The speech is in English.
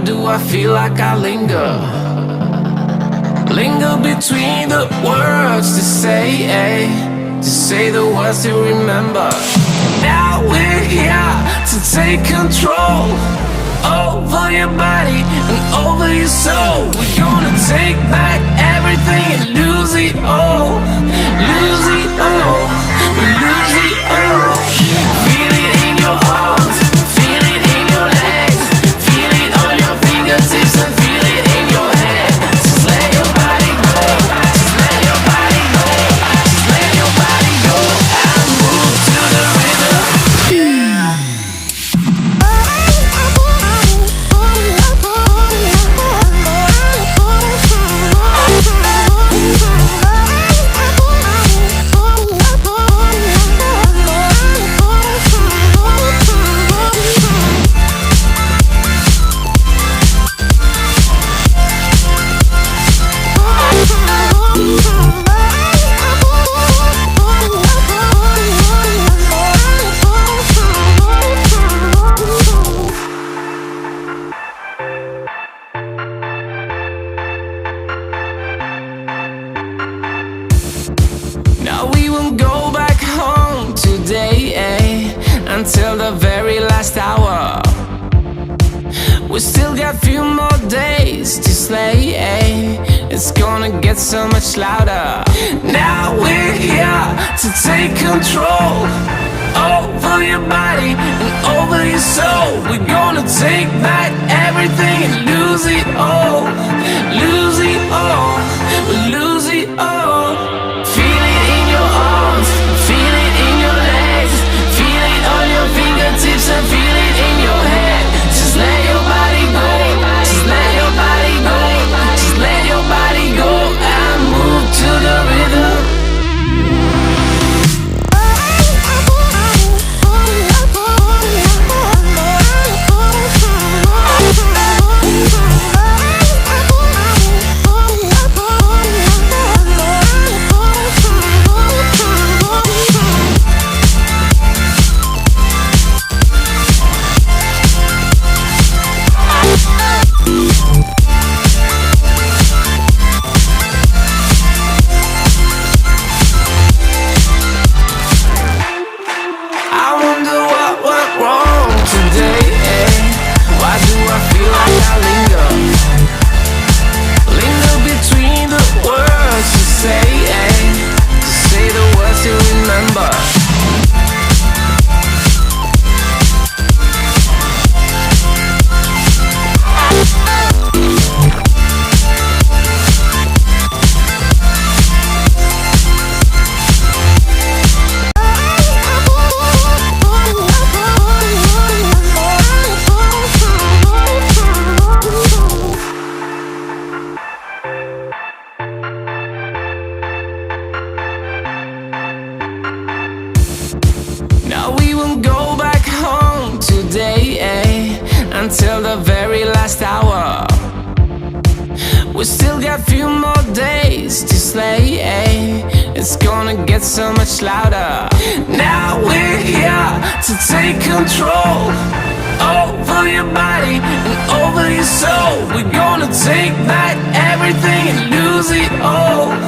do I feel like I linger? Linger between the words to say the words to remember. Now we're here to take control over your body and over your soul. We're gonna take back everything and lose it all. Lose it all. Lose it all. Feel it in your arms, feel it in your legs, feel it on your fingertips and feel it in your head. Just let your body go, just let your body go, just let your body go and move to the rhythm. Now we won't go back home today, until the very last hour. We still got few more days to slay, it's gonna get so much louder. Now we're here to take control over your body and over your soul. We're gonna take back everything and lose it all. Lose it all, lose it all. Feel it in your arms, feel it in your legs, feel it on your fingertips and feel it in your head. Just let your body go, just let your body go, just let your body go and move to the rhythm. Now we won't go back home today, until the very last hour. We still got few more days to slay, it's gonna get so much louder. Now we're here to take control over your body and over your soul. We're gonna take back everything and lose it all.